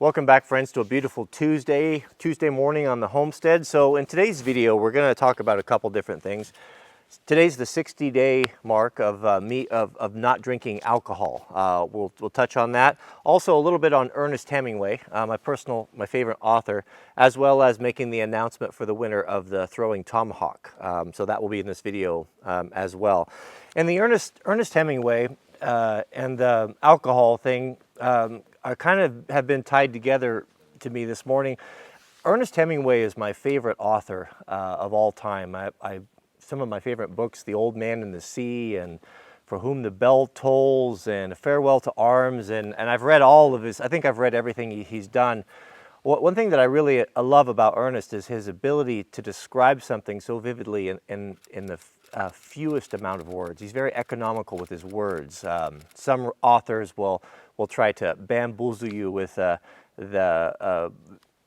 Welcome back, friends, to a beautiful Tuesday morning on the homestead. So in today's video, we're going to talk about a couple different things. Today's the 60-day mark of of not drinking alcohol. We'll touch on that. Also a little bit on Ernest Hemingway, my favorite author, as well as making the announcement for the winner of the Throwing Tomahawk. So that will be in this video as well. And the Ernest Hemingway and the alcohol thing I kind of have been tied together to me this morning. Ernest Hemingway is my favorite author of all time. Some of my favorite books, The Old Man and the Sea, and For Whom the Bell Tolls, and A Farewell to Arms, and I've read all of his, I think I've read everything he's done. One thing that I really love about Ernest is his ability to describe something so vividly in the fewest amount of words. He's very economical with his words. Some authors will try to bamboozle you with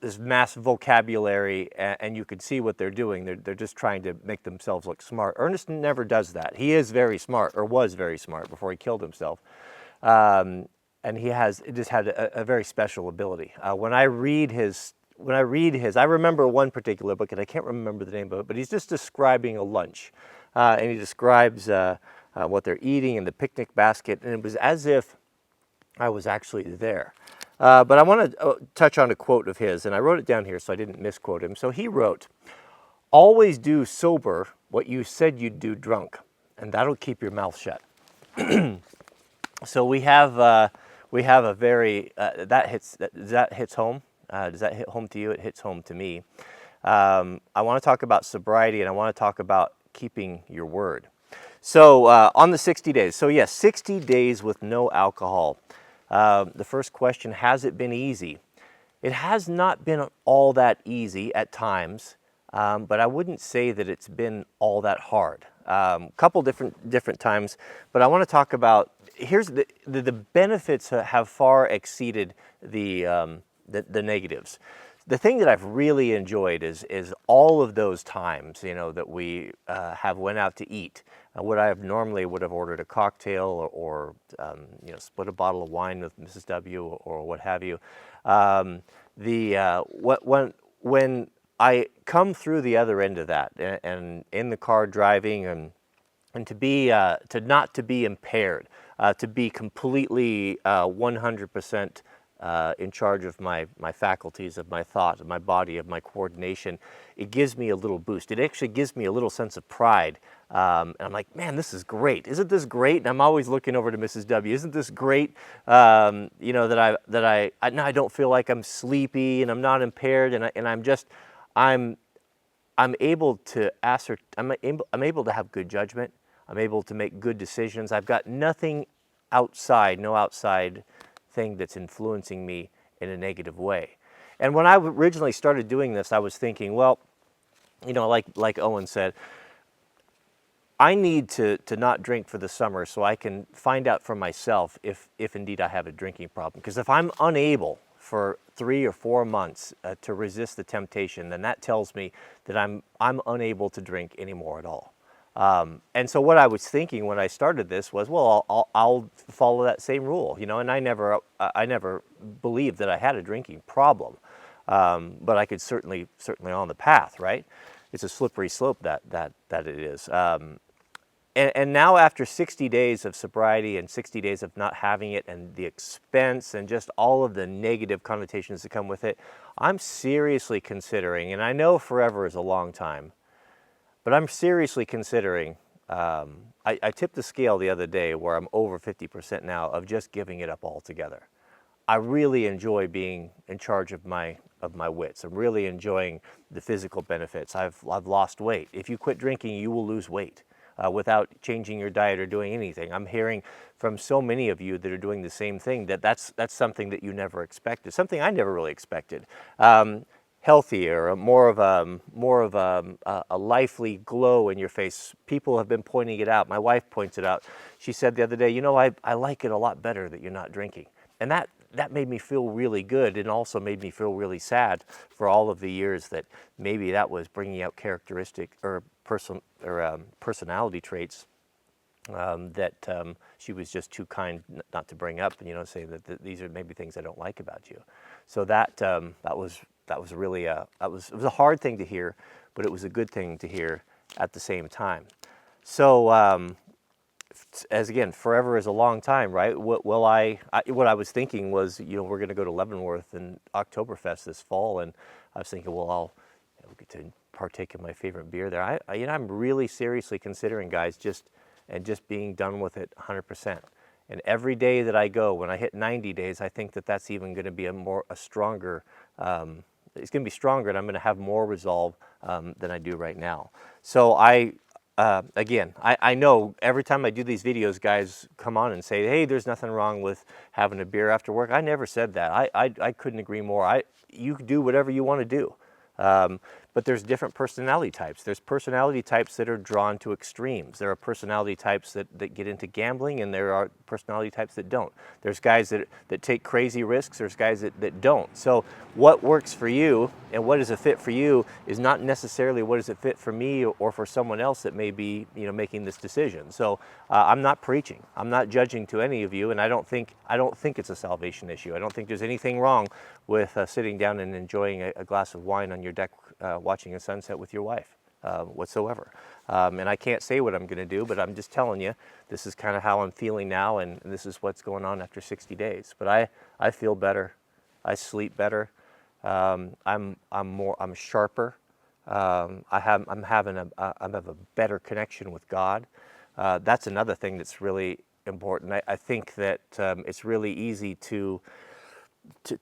this mass vocabulary, and you can see what they're doing. They're just trying to make themselves look smart. Ernest never does that. He is very smart, or was very smart before he killed himself. And he just had a very special ability. When I read his, I remember one particular book, and I can't remember the name of it, but he's just describing a lunch. And he describes what they're eating in the picnic basket, and it was as if I was actually there. But I want to touch on a quote of his, and I wrote it down here so I didn't misquote him. So he wrote, "Always do sober what you said you'd do drunk, and that'll keep your mouth shut." So we have a very, that hits home. Does that hit home to you? It hits home to me. I want to talk about sobriety, and I want to talk about keeping your word. So on the 60 days, so yes, 60 days with no alcohol. The first question, has it been easy? It has not been all that easy at times, but I wouldn't say that it's been all that hard. Couple different times, but I want to talk about, here's the benefits have far exceeded the negatives. The thing that I've really enjoyed is all of those times, you know, that we have went out to eat. Would I have normally would have ordered a cocktail or you know, split a bottle of wine with Mrs. W. or what have you. When I come through the other end of that and in the car driving and to not to be impaired, to be completely 100% in charge of my faculties, of my thought, of my body, of my coordination, it gives me a little boost. It actually gives me a little sense of pride. And I'm like, man, this is great. Isn't this great? And I'm always looking over to Mrs. W. Isn't this great? You know, that now I don't feel like I'm sleepy and I'm not impaired, I'm able to I'm able to have good judgment. I'm able to make good decisions. I've got nothing outside, no outside thing that's influencing me in a negative way. And when I originally started doing this, I was thinking, well, you know, like Owen said, I need to not drink for the summer so I can find out for myself if indeed I have a drinking problem. Because if I'm unable for 3 or 4 months to resist the temptation, then that tells me that I'm unable to drink anymore at all. And so what I was thinking when I started this was, well, I'll follow that same rule, you know. And I never believed that I had a drinking problem, but I could certainly on the path, right? It's a slippery slope that it is. And now after 60 days of sobriety and 60 days of not having it, and the expense and just all of the negative connotations that come with it, I'm seriously considering, and I know forever is a long time, but I'm seriously considering, I tipped the scale the other day where I'm over 50% now of just giving it up altogether. I really enjoy being in charge of my wits. I'm really enjoying the physical benefits. I've lost weight. If you quit drinking, you will lose weight without changing your diet or doing anything. I'm hearing from so many of you that are doing the same thing that's something that you never expected, something I never really expected. Healthier, more of a lively glow in your face. People have been pointing it out. My wife points it out. She said the other day, you know, I like it a lot better that you're not drinking. And that made me feel really good, and also made me feel really sad for all of the years that maybe that was bringing out characteristic or personality traits that she was just too kind not to bring up, and, you know, say that these are maybe things I don't like about you. So that was really it was a hard thing to hear, but it was a good thing to hear at the same time. So as again, forever is a long time, right? What I was thinking was, we're going to go to Leavenworth and Oktoberfest this fall, and I was thinking, well, I'll get to partake in my favorite beer there. I'm really seriously considering, guys, just being done with it 100%. And every day that I go, when I hit 90 days, I think that that's even going to be a stronger. It's going to be stronger, and I'm going to have more resolve than I do right now. So again, I know every time I do these videos, guys come on and say, hey, there's nothing wrong with having a beer after work. I never said that. I couldn't agree more. You do whatever you want to do. But there's different personality types. There's personality types that are drawn to extremes. There are personality types that get into gambling, and there are personality types that don't. There's guys that take crazy risks. There's guys that don't. So what works for you and what is a fit for you is not necessarily what is a fit for me or for someone else that may be making this decision. So I'm not preaching. I'm not judging to any of you, and I don't think it's a salvation issue. I don't think there's anything wrong with sitting down and enjoying a glass of wine on your deck watching a sunset with your wife whatsoever. And I can't say what I'm going to do, but I'm just telling you, this is kind of how I'm feeling now, and this is what's going on after 60 days. But I feel better. I sleep better. I'm sharper. I have a better connection with God. That's another thing that's really important. I think that it's really easy to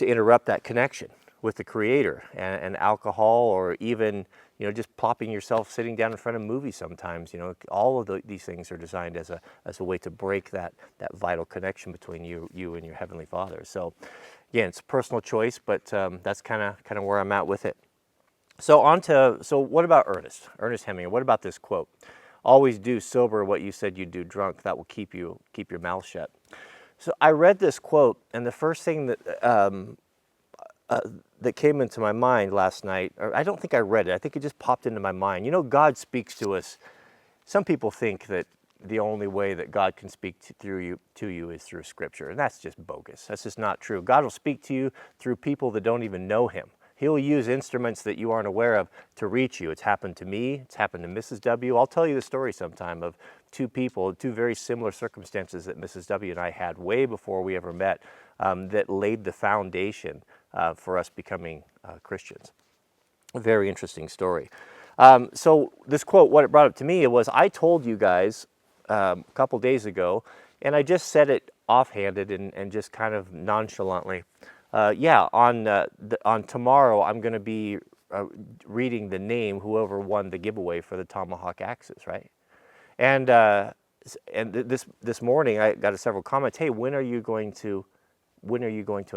interrupt that connection with the Creator, and alcohol, or even just plopping yourself sitting down in front of movies sometimes. All of these things are designed as a way to break that vital connection between you and your Heavenly Father. So again, it's a personal choice, but that's kind of where I'm at with it. So what about Ernest Hemingway? What about this quote? Always do sober what you said you'd do drunk. That will keep your mouth shut. So I read this quote, and the first thing that came into my mind last night, or I don't think I read it, I think it just popped into my mind. God speaks to us. Some people think that the only way that God can speak to you is through Scripture, and that's just bogus. That's just not true. God will speak to you through people that don't even know Him. He'll use instruments that you aren't aware of to reach you. It's happened to me. It's happened to Mrs. W. I'll tell you the story sometime of two very similar circumstances that Mrs. W. and I had way before we ever met, that laid the foundation for us becoming Christians. A very interesting story. So this quote, what it brought up to me was, I told you guys a couple days ago, and I just said it offhanded and just kind of nonchalantly. On tomorrow, I'm going to be reading the name whoever won the giveaway for the Tomahawk axes, right? And this morning I got several comments. Hey, when are you going to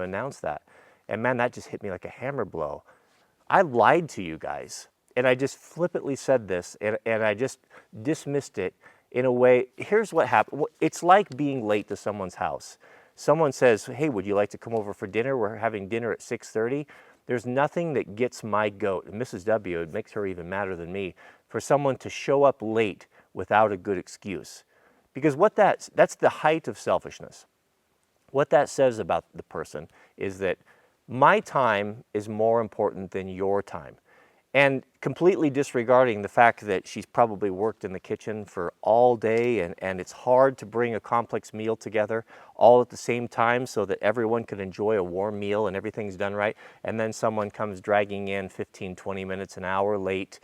announce that? And man, that just hit me like a hammer blow. I lied to you guys, and I just flippantly said this, and I just dismissed it in a way. Here's what happened. It's like being late to someone's house. Someone says, hey, would you like to come over for dinner? We're having dinner at 6:30. There's nothing that gets my goat, and Mrs. W., it makes her even madder than me, for someone to show up late without a good excuse. Because that's the height of selfishness. What that says about the person is that my time is more important than your time. And completely disregarding the fact that she's probably worked in the kitchen for all day, and it's hard to bring a complex meal together all at the same time so that everyone can enjoy a warm meal and everything's done right. And then someone comes dragging in 15, 20 minutes, an hour late,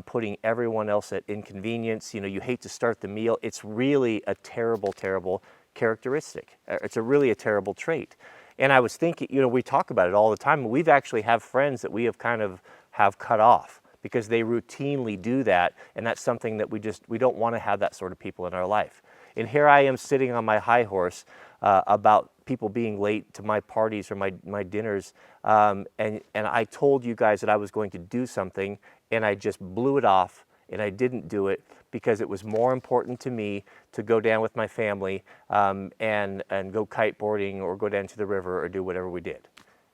putting everyone else at inconvenience. You hate to start the meal. It's really a terrible, terrible characteristic. It's really a terrible trait. And I was thinking, we talk about it all the time. We've actually have friends that we have kind of have cut off because they routinely do that, and that's something that we don't want to have that sort of people in our life. And here I am sitting on my high horse about people being late to my parties or my dinners, and I told you guys that I was going to do something, and I just blew it off, and I didn't do it because it was more important to me to go down with my family and go kiteboarding or go down to the river or do whatever we did.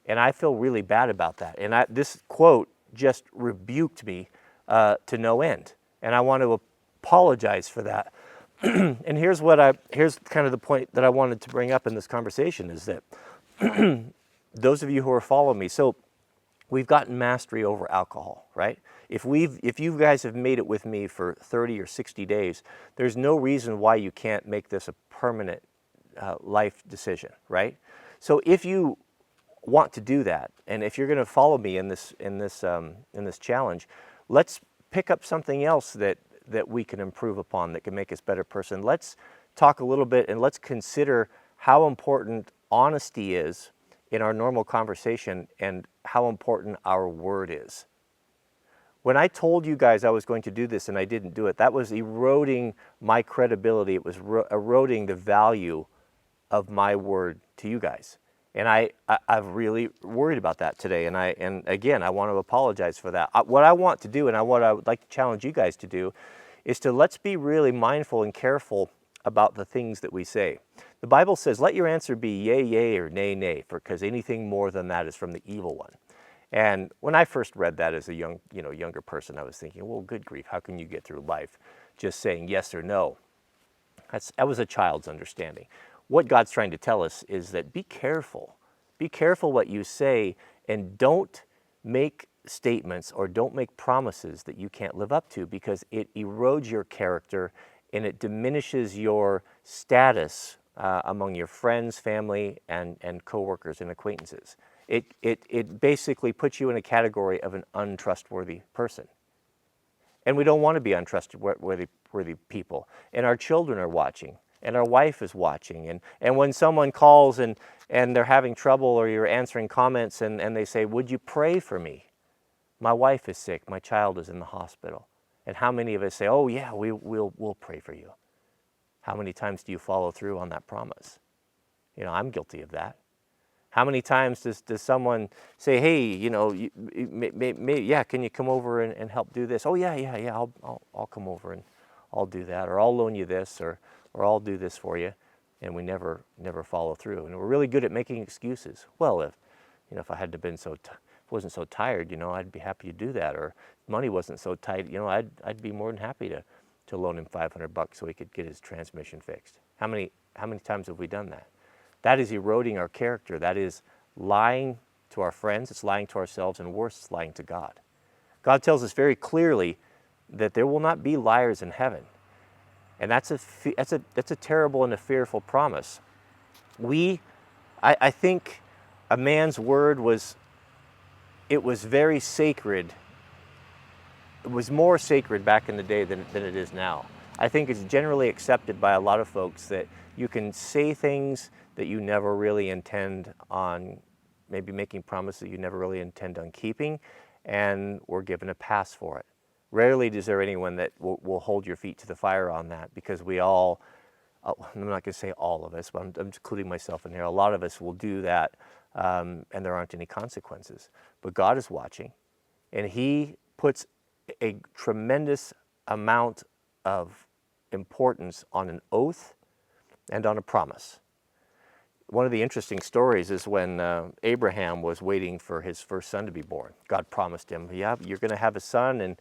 And I feel really bad about that. And this quote just rebuked me to no end. And I want to apologize for that. And here's kind of the point that I wanted to bring up in this conversation is that those of you who are following me, so we've gotten mastery over alcohol, right? If you guys have made it with me for 30 or 60 days, there's no reason why you can't make this a permanent life decision, right? So if you want to do that, and if you're going to follow me in this challenge, let's pick up something else that we can improve upon, that can make us a better person. Let's talk a little bit, and let's consider how important honesty is in our normal conversation, and how important our word is. When I told you guys I was going to do this and I didn't do it, that was eroding my credibility. It was eroding the value of my word to you guys. And I've really worried about that today. And again, I want to apologize for that. What I want to do, and what I would like to challenge you guys to do, is to let's be really mindful and careful about the things that we say. The Bible says, let your answer be yea, yea, or nay, nay, because anything more than that is from the evil one. And when I first read that as a younger person, I was thinking, well, good grief, how can you get through life just saying yes or no? That was a child's understanding. What God's trying to tell us is that be careful. Be careful what you say, and don't make statements or don't make promises that you can't live up to, because it erodes your character and it diminishes your status among your friends, family, and coworkers and acquaintances. It basically puts you in a category of an untrustworthy person. And we don't want to be untrustworthy people. And our children are watching, and our wife is watching. And when someone calls and they're having trouble, or you're answering comments and they say, would you pray for me? My wife is sick, my child is in the hospital. And how many of us say, oh yeah, we'll pray for you? How many times do you follow through on that promise? I'm guilty of that. How many times does someone say, hey, yeah, can you come over and help do this? Oh yeah, I'll come over and I'll do that, or I'll loan you this, or I'll do this for you, and we never follow through. And we're really good at making excuses. Well, if I had to been wasn't so tired, I'd be happy to do that, or if money wasn't so tight, I'd be more than happy to loan him $500 so he could get his transmission fixed. How many times have we done that? That is eroding our character. That is lying to our friends. It's lying to ourselves, and worse, it's lying to God. God tells us very clearly that there will not be liars in heaven, and that's a terrible and a fearful promise. I think a man's word was very sacred. It was more sacred back in the day than it is now. I think it's generally accepted by a lot of folks that you can say things that you never really intend on, maybe making promises that you never really intend on keeping, and we're given a pass for it. Rarely is there anyone that will hold your feet to the fire on that, because we all, I'm not going to say all of us, but I'm including myself in here, a lot of us will do that, and there aren't any consequences. But God is watching, and He puts a tremendous amount of importance on an oath and on a promise. One of the interesting stories is when Abraham was waiting for his first son to be born. God promised him, yeah, you're going to have a son, and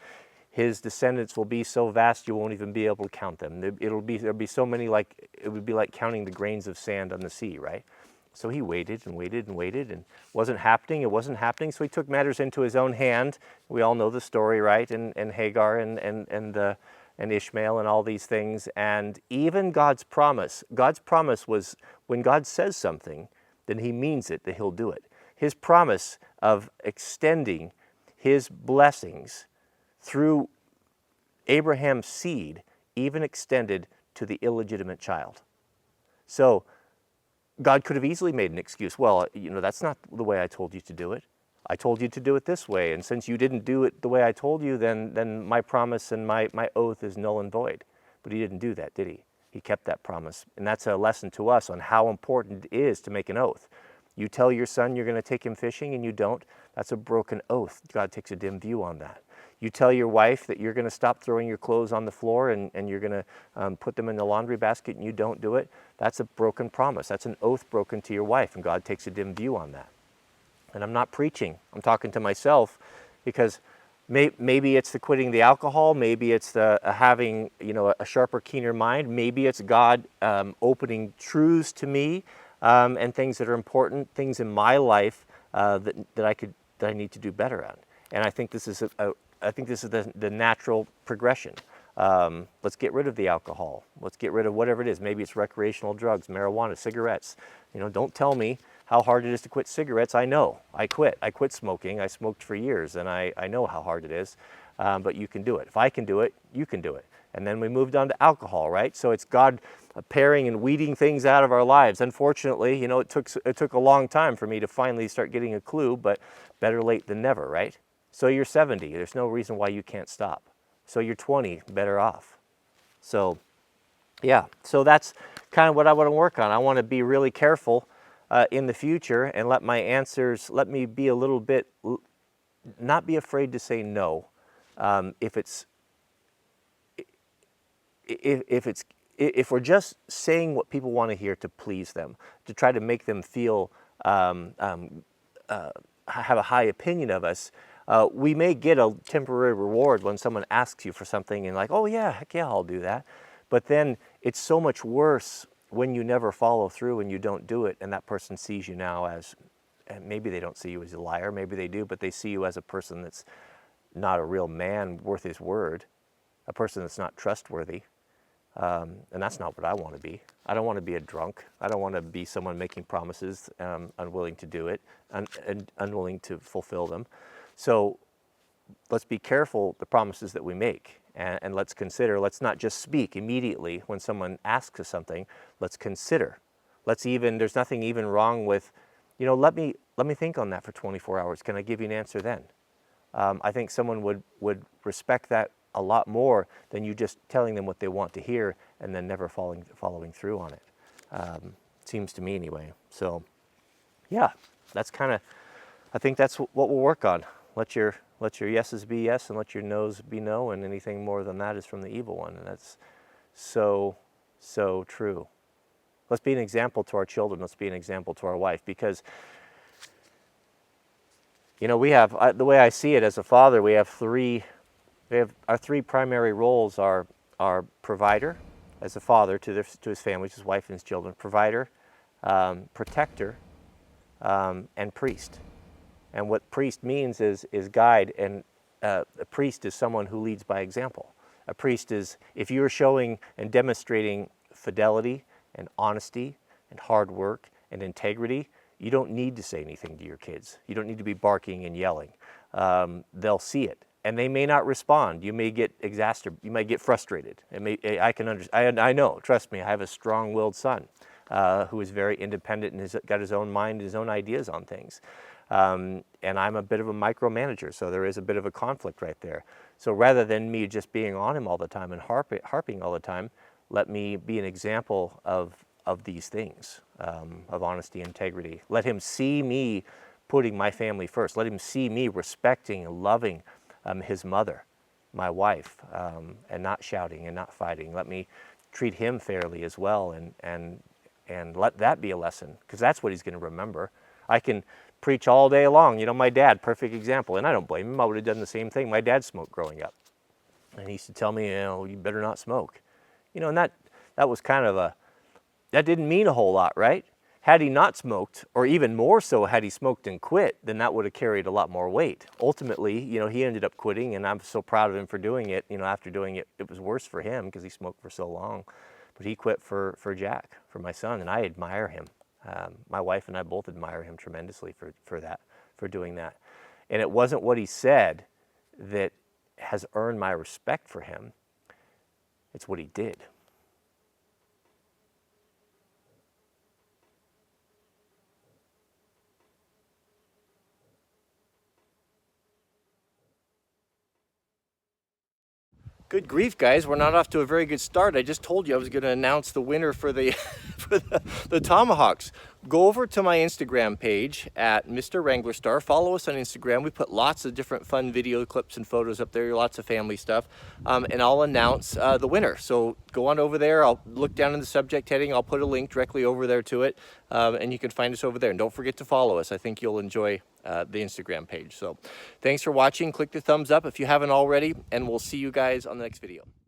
his descendants will be so vast you won't even be able to count them. There'll be so many, it would be like counting the grains of sand on the sea, right? So he waited and waited and waited, and it wasn't happening. So he took matters into his own hand. We all know the story, right? And Hagar and Ishmael and all these things. And even God's promise was, when God says something, then He means it, that He'll do it. His promise of extending His blessings through Abraham's seed even extended to the illegitimate child. So God could have easily made an excuse. Well, that's not the way I told you to do it. I told you to do it this way, and since you didn't do it the way I told you, then my promise and my oath is null and void. But He didn't do that, did He? He kept that promise. And that's a lesson to us on how important it is to make an oath. You tell your son you're going to take him fishing and you don't, that's a broken oath. God takes a dim view on that. You tell your wife that you're going to stop throwing your clothes on the floor and you're going to put them in the laundry basket, and you don't do it, that's a broken promise. That's an oath broken to your wife, and God takes a dim view on that. And I'm not preaching. I'm talking to myself, because maybe it's the quitting the alcohol. Maybe it's the having a sharper, keener mind. Maybe it's God opening truths to me and things that are important, things in my life that I need to do better at. And I think this is the natural progression. Let's get rid of the alcohol. Let's get rid of whatever it is. Maybe it's recreational drugs, marijuana, cigarettes. You know, don't tell me how hard it is to quit cigarettes. I know. I quit smoking. I smoked for years, and I know how hard it is. But you can do it. If I can do it, you can do it. And then we moved on to alcohol, right? So it's God paring and weeding things out of our lives. Unfortunately, you know, it took a long time for me to finally start getting a clue, but better late than never, right? So you're 70. There's no reason why you can't stop. So you're 20, better off. So yeah, so that's kind of what I want to work on. I want to be really careful in the future and let my answers, let me be a little bit, not be afraid to say no. If we're just saying what people want to hear to please them, to try to make them feel, have a high opinion of us, we may get a temporary reward when someone asks you for something and like, oh yeah, heck yeah, I'll do that. But then it's so much worse when you never follow through and you don't do it, and that person sees you now as, and maybe they don't see you as a liar, maybe they do, but they see you as a person that's not a real man worth his word, a person that's not trustworthy. And that's not what I want to be. I don't want to be a drunk. I don't want to be someone making promises, unwilling to do it, and unwilling to fulfill them. So let's be careful the promises that we make, and let's consider, let's not just speak immediately when someone asks us something. Let's consider. There's nothing even wrong with, you know, let me think on that for 24 hours. Can I give you an answer then? I think someone would respect that a lot more than you just telling them what they want to hear and then never following through on it. Seems to me anyway. So yeah, that's kind of, I think that's what we'll work on. Let your yeses be yes and let your no's be no, and anything more than that is from the evil one. And that's so true. Let's be an example to our children. Let's be an example to our wife, because you know, we have, the way I see it as a father, we have our three primary roles are provider, as a father to his family, his wife and his children, provider, protector, and priest. And what priest means is guide, and a priest is someone who leads by example. A priest is, if you're showing and demonstrating fidelity and honesty and hard work and integrity, you don't need to say anything to your kids. You don't need to be barking and yelling. They'll see it, and they may not respond. You may get you might get frustrated. I know, trust me, I have a strong-willed son who is very independent and has got his own mind, his own ideas on things. And I'm a bit of a micromanager, so there is a bit of a conflict right there. So rather than me just being on him all the time and harping all the time, let me be an example of these things, of honesty, integrity. Let him see me putting my family first. Let him see me respecting and loving his mother, my wife, and not shouting and not fighting. Let me treat him fairly as well, and let that be a lesson, because that's what he's going to remember. I can preach all day long. You know, my dad, perfect example, and I don't blame him. I would have done the same thing. My dad smoked growing up, and he used to tell me, you know, you better not smoke. You know, and that was kind of that didn't mean a whole lot, right? Had he not smoked, or even more so, had he smoked and quit, then that would have carried a lot more weight. Ultimately, you know, he ended up quitting, and I'm so proud of him for doing it. You know, after doing it, it was worse for him because he smoked for so long. But he quit for Jack, for my son, and I admire him. My wife and I both admire him tremendously for doing that. And it wasn't what he said that has earned my respect for him. It's what he did. Good grief, guys, we're not off to a very good start. I just told you I was going to announce the winner for the for the Tomahawks. Go over to my Instagram page at Mr. Wranglerstar. Follow us on Instagram. We put lots of different fun video clips and photos up there, lots of family stuff, and I'll announce the winner. So go on over there. I'll look down in the subject heading. I'll put a link directly over there to it, and you can find us over there. And don't forget to follow us. I think you'll enjoy the Instagram page. So thanks for watching. Click the thumbs up if you haven't already, and we'll see you guys on the next video.